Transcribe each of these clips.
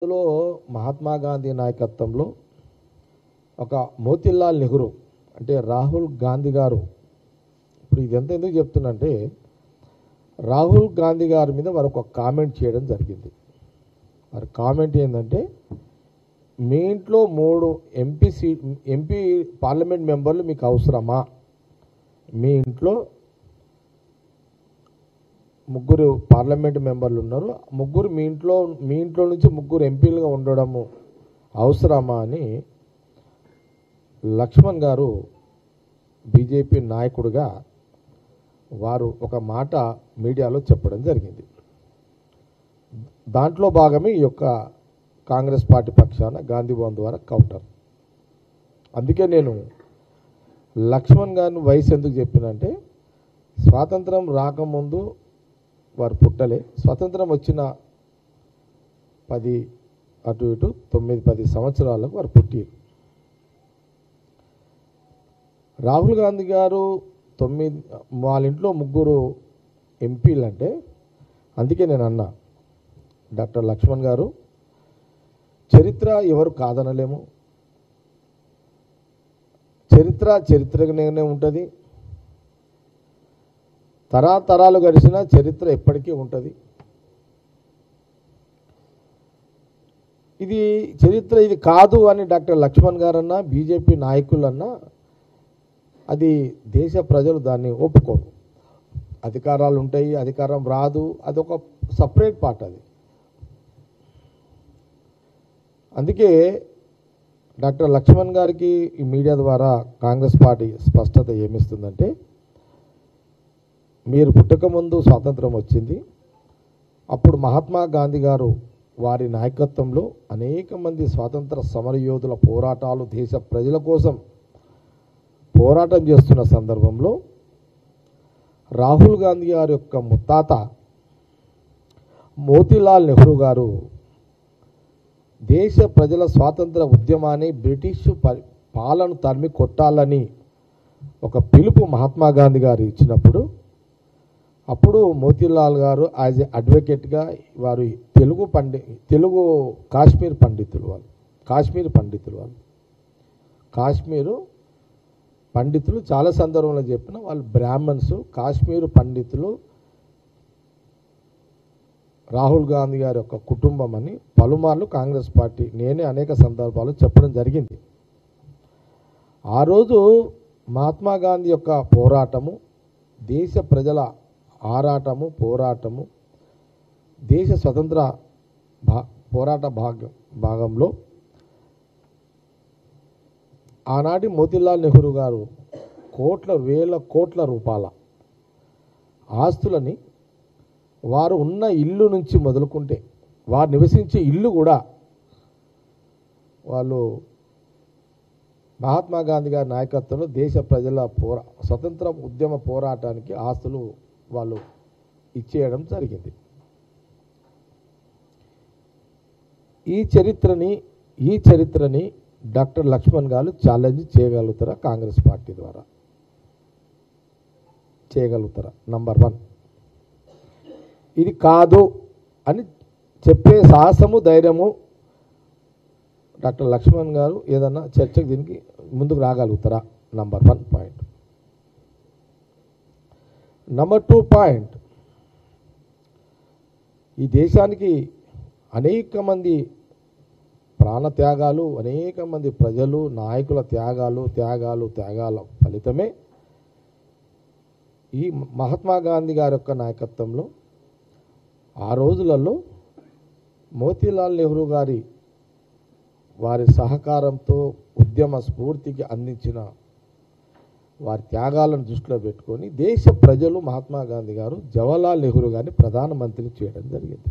లో మహాత్మా గాంధీ నాయకత్వంలో ఒక మోతీలాల్ నెహ్రూ అంటే రాహుల్ గాంధీ గారు ఇప్పుడు ఇదంతా ఎందుకు చెప్తున్నంటే రాహుల్ గాంధీ గారి మీద వారు ఒక కామెంట్ చేయడం జరిగింది. వారి కామెంట్ ఏంటంటే మీ ఇంట్లో 3 ఎంపీ పార్లమెంట్ మెంబర్లు మీకు అవసరమా? మీ ఇంట్లో 3 పార్లమెంట్ మెంబర్లు ఉన్నారు, మీ ఇంట్లో నుంచి 3 ఎంపీలుగా ఉండడము అవసరమా అని లక్ష్మణ్ గారు బీజేపీ నాయకుడిగా వారు ఒక మాట మీడియాలో చెప్పడం జరిగింది. దాంట్లో భాగమే ఈ యొక్క కాంగ్రెస్ పార్టీ పక్షాన గాంధీ భవన్ ద్వారా కౌంటర్. అందుకే నేను లక్ష్మణ్ గారిని వయసు ఎందుకు చెప్పినంటే స్వాతంత్రం రాకముందు వారు పుట్టలే, స్వతంత్రం వచ్చిన 10 అటు ఇటు 9-10 సంవత్సరాలకు వారు పుట్టారు. రాహుల్ గాంధీ గారు వాళ్ళ ఇంట్లో 3 ఎంపీలు అంటే అందుకే నేను అన్నా డాక్టర్ లక్ష్మణ్ గారు చరిత్ర ఎవరు కాదనలేము, చరిత్రగానే ఉంటుంది, తరాలు గడిచిన చరిత్ర ఎప్పటికీ ఉంటుంది. ఇది చరిత్ర ఇది కాదు అని డాక్టర్ లక్ష్మణ్ గారన్నా బీజేపీ నాయకులన్నా అది దేశ ప్రజలు దాన్ని ఒప్పుకోరు. అధికారాలు ఉంటాయి, అధికారం రాదు, అదొక సపరేట్ పార్ట్ అది. అందుకే డాక్టర్ లక్ష్మణ్ గారికి ఈ మీడియా ద్వారా కాంగ్రెస్ పార్టీ స్పష్టత ఏమిస్తుందంటే మీరు పుట్టకముందు స్వాతంత్రం వచ్చింది, అప్పుడు మహాత్మా గాంధీ గారు వారి నాయకత్వంలో అనేక మంది స్వాతంత్ర సమరయోధుల పోరాటాలు దేశ ప్రజల కోసం పోరాటం చేస్తున్న సందర్భంలో రాహుల్ గాంధీ గారి యొక్క ముత్తాత మోతీలాల్ నెహ్రూ గారు దేశ ప్రజల స్వాతంత్ర ఉద్యమాన్ని బ్రిటిష్ పాలన తరిమి కొట్టాలని ఒక పిలుపు మహాత్మా గాంధీ గారు ఇచ్చినప్పుడు అప్పుడు మోతీలాల్ గారు యాజ్ ఏ అడ్వకేట్గా వారు తెలుగు కాశ్మీర్ పండితులు చాలా సందర్భంలో చెప్పిన వాళ్ళు బ్రాహ్మణ్స్, కాశ్మీర్ పండితులు రాహుల్ గాంధీ గారి యొక్క కుటుంబం అని పలుమార్లు కాంగ్రెస్ పార్టీ నేనే అనేక సందర్భాలు చెప్పడం జరిగింది. ఆ రోజు మహాత్మా గాంధీ యొక్క పోరాటము, దేశ ప్రజల పోరాటము దేశ స్వతంత్ర పోరాట భాగంలో ఆనాటి మోతీలాల్ నెహ్రూ గారు వేల కోట్ల రూపాయల ఆస్తులని వారు ఉన్న ఇల్లు నుంచి మొదలుకుంటే వారు నివసించే ఇల్లు కూడా వాళ్ళు మహాత్మా గాంధీ గారి నాయకత్వంలో దేశ ప్రజల స్వతంత్ర ఉద్యమ పోరాటానికి ఆస్తులు వాళ్ళు ఇచ్చేయడం జరిగింది. ఈ చరిత్రని డాక్టర్ లక్ష్మణ్ గారు ఛాలెంజ్ చేయగలుగుతారా? కాంగ్రెస్ పార్టీ ద్వారా చేయగలుగుతారా? నంబర్ 1 ఇది కాదు అని చెప్పే సాహసము, ధైర్యము డాక్టర్ లక్ష్మణ్ గారు ఏదన్నా చర్చకు దీనికి ముందుకు రాగలుగుతారా? Number 1 point. నంబర్ 2 పాయింట్, ఈ దేశానికి అనేక మంది ప్రాణత్యాగాలు, అనేక మంది ప్రజలు నాయకుల త్యాగాల ఫలితమే ఈ మహాత్మా గాంధీ గారి యొక్క నాయకత్వంలో ఆ రోజులలో మోతీలాల్ నెహ్రూ వారి సహకారంతో ఉద్యమ స్ఫూర్తికి అందించిన వారి త్యాగాలను దృష్టిలో పెట్టుకొని దేశ ప్రజలు మహాత్మా గాంధీ గారు జవహర్లాల్ నెహ్రూ గారిని ప్రధానమంత్రి చేయడం జరిగింది.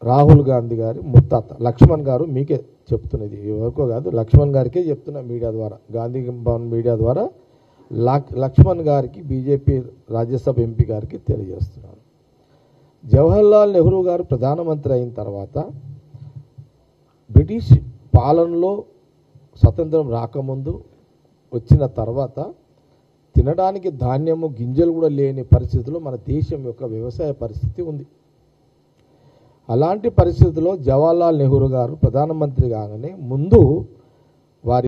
రాహుల్ గాంధీ గారి ముత్తాత లక్ష్మణ్ గారు మీకే చెప్తున్నది, ఎవరికో కాదు, లక్ష్మణ్ గారికే చెప్తున్నా మీడియా ద్వారా, గాంధీ భవన్ మీడియా ద్వారా లక్ష్మణ్ గారికి బీజేపీ రాజ్యసభ ఎంపీ గారికి తెలియజేస్తున్నాను. జవహర్లాల్ నెహ్రూ గారు ప్రధానమంత్రి అయిన తర్వాత బ్రిటిష్ పాలనలో స్వతంత్రం రాకముందు వచ్చిన తర్వాత తినడానికి ధాన్యము గింజలు కూడా లేని పరిస్థితుల్లో మన దేశం యొక్క వ్యవసాయ పరిస్థితి ఉంది. అలాంటి పరిస్థితుల్లో జవహర్లాల్ నెహ్రూ గారు ప్రధానమంత్రి కాగానే ముందు